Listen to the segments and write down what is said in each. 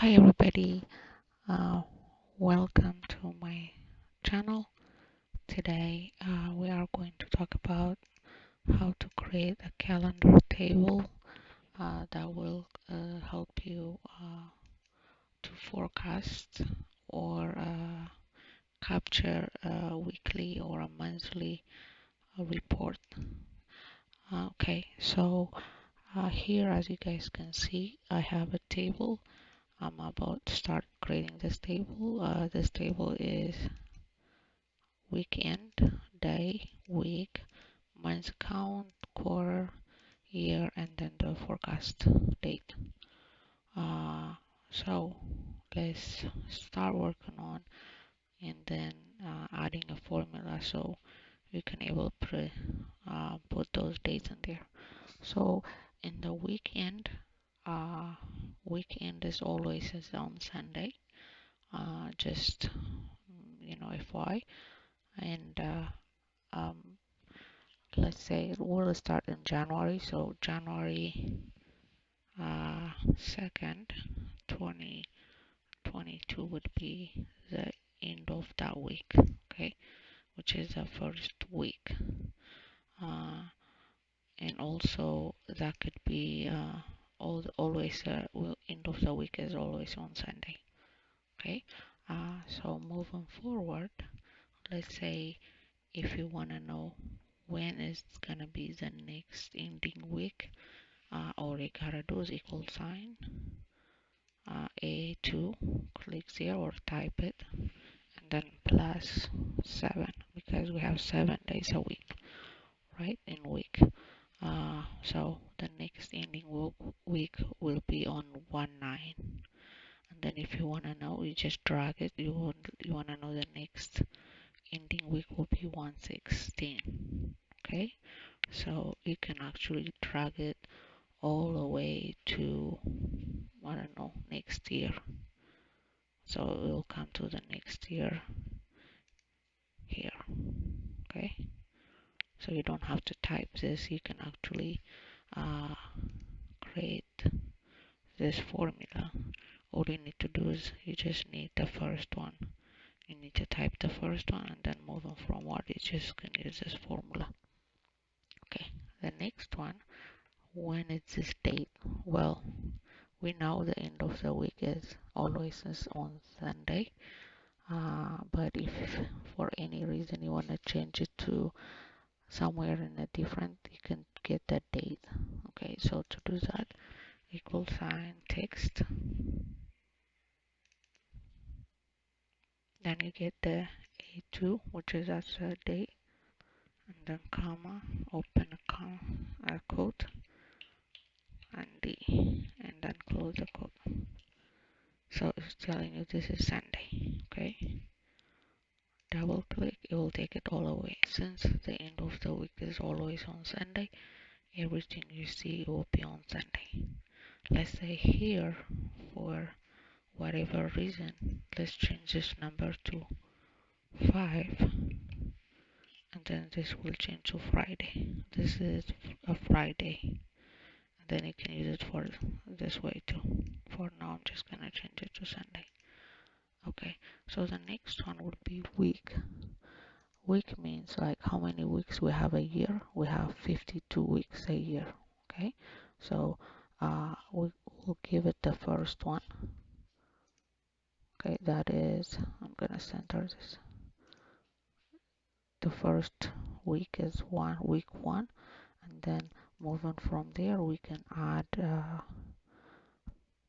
Hi everybody, uh, welcome to my channel. Today we are going to talk about how to create a calendar table that will help you to forecast or capture a weekly or a monthly report. Okay, so here as you guys can see, I have a table. I'm about to start creating this table. This table is weekend, day, week, month count, quarter, year, and then the forecast date. Uh, so let's start working on and then adding a formula so you can able to put those dates in there. So in the weekend is always is on Sunday. Just FY, and um, let's say we'll start in January. So January 2nd, 2022 would be the end of that week, okay, which is the first week. Uh, and also that could be always end of the week is always on Sunday, okay. So moving forward, let's say if you want to know when is gonna be the next ending week, all you gotta do is equal sign A2, click there or type it, and then plus 7 because we have 7 days a week, right? In week. So the next ending week will be on 1/9, and then if you wanna know, you just drag it. You wanna know the next ending week will be 1/16. Okay, so you can actually drag it all the way to, I don't know, next year. So it will come to the next year here. Okay, so you don't have to type this. You can actually uh, create this formula. All you need to do is you just need the first one. You need to type the first one, and then moving forward you just can use this formula. Okay, the next one, when is this date? Well, we know the end of the week is always is on Sunday, but if for any reason you want to change it to somewhere in a different, you can get that date. Okay, so to do that, equal sign text, then you get the A2, which is as a date, and then comma, open a quote, and D, and then close the quote. So it's telling you this is Sunday. Okay, double click, it will take it all away. Since the end of the week is always on Sunday, everything you see will be on Sunday. Let's say here, for whatever reason, let's change this number to 5, and then this will change to Friday. This is a Friday, and then you can use it for this way too. For now I'm just gonna change it to Sunday. Okay, so the next one would be week. Week means like how many weeks we have a year. We have 52 weeks a year. Okay, so we will give it the first one. Okay, that is, I'm gonna center this. The first week is week one, and then moving from there we can add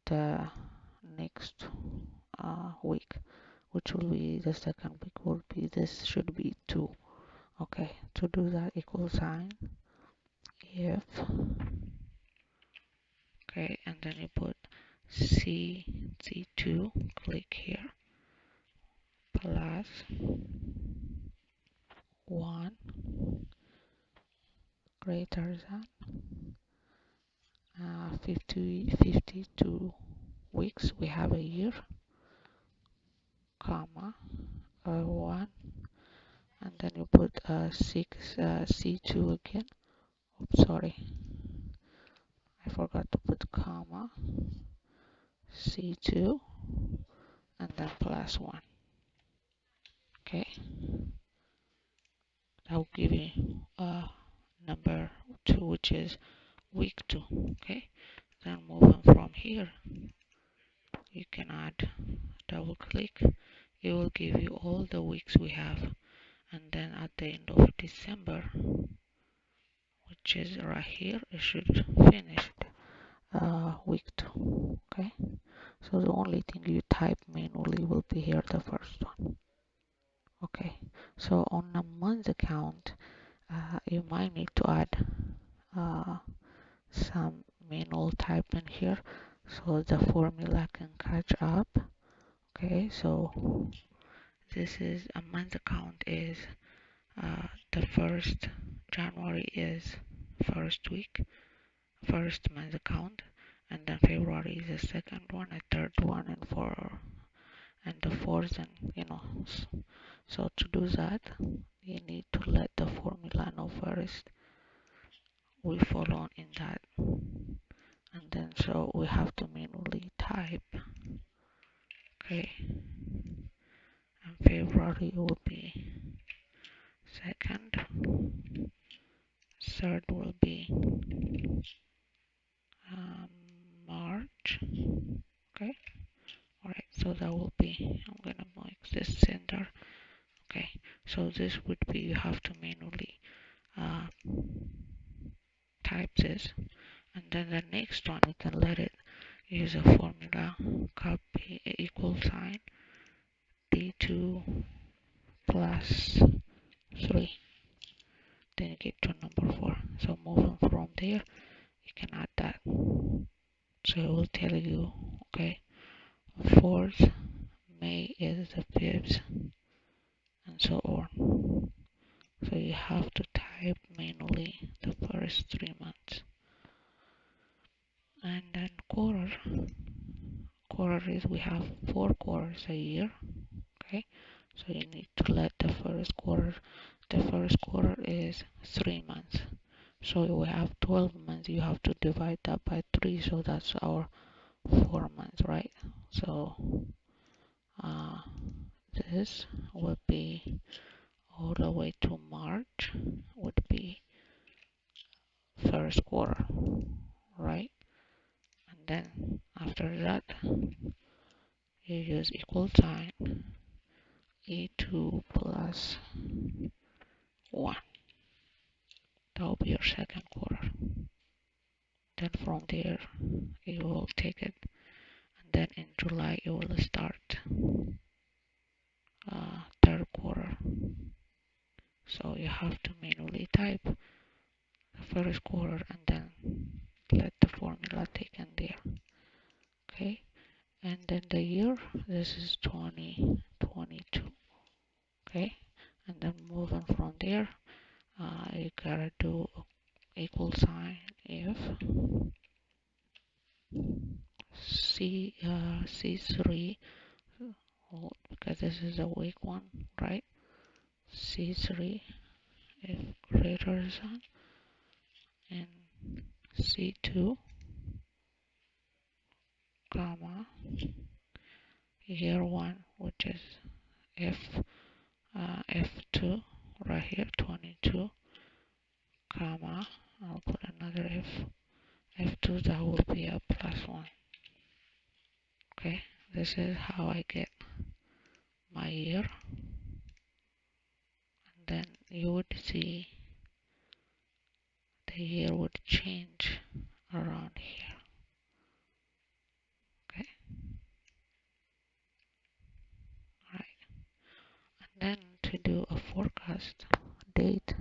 the next week, which will be the second week. Will be, this should be 2. Okay, to do that, equal sign if, okay, and then you put C2, click here, plus 1 greater than 52 weeks we have a year, comma 1, and then you put C2 again. Oops, sorry, I forgot to put comma C2 and then plus 1. Okay, that will give you number 2, which is week 2. Okay, then moving from here, you can add, double click, it will give you all the weeks we have, and then at the end of December, which is right here, it should finish week 2. Okay, so the only thing you type manually will be here, the first one. Okay, so on a month account, you might need to add some manual type in here so the formula can catch up. Okay, so this is a month account is the first January is first week, first month account, and then February is the second one, a third one, and the fourth, and so to do that, you need to let the formula know first we follow in that, and then so we have to manually type. Okay, and February will be second, third will be March. Okay, all right, so that will be, I'm gonna make this center. Okay, so this would be, you have to manually uh, type this, and then the next one you can let it use a formula, copy equal sign D2 plus 3, then you get to number 4. So moving from there, you can add that. So it will tell you, okay, 4th May is the 5th, and so on. So you have to type manually the first 3 months. And then quarter is, we have 4 quarters a year. Okay, so you need to let the first quarter is 3 months. So we have 12 months, you have to divide that by 3, so that's our 4 months, right? So this would be all the way to March, would be first quarter, right? And then after that, you use equal sign E2 plus 1. That will be your second quarter. Then from there, you will take it, and then in July, you will start third quarter. So you have to manually type the first quarter and then let the formula take in there. Okay, and then the year, this is 2022. Okay, and then moving from there, you gotta do equal sign if C3, because this is a weak one, right? C3 if greater than, and C2 comma year 1, which is F F2 right here, 22 comma, I'll put another F2, that will be a plus 1. Okay, this is how I get my year, and then you would see the year would change around here. Okay, alright, and then to do a forecast date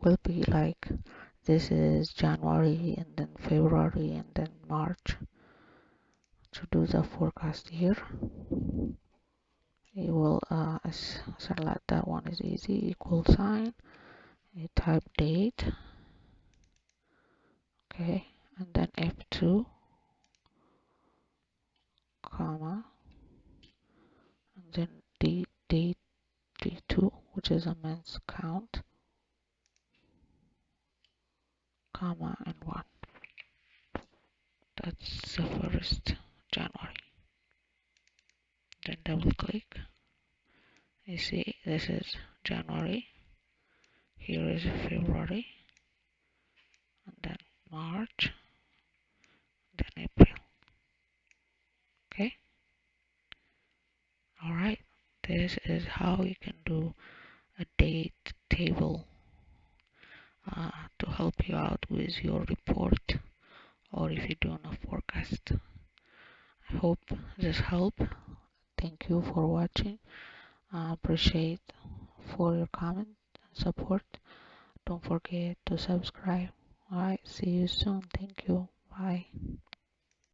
will be like, this is January, and then February, and then March. To do the forecast here, you will select that one, is easy, equal sign, you type date, okay, and then F2 comma, and then D2, which is a month's count, comma, and 1. That's the first January. Then double click. You see this is January. Here is February, and then March, then April. Okay. All right. This is how you can do a date table to help you out with your report, or if you're doing a forecast. I hope this helped. Thank you for watching. I appreciate for your comment and support. Don't forget to subscribe. Alright, see you soon. Thank you. Bye.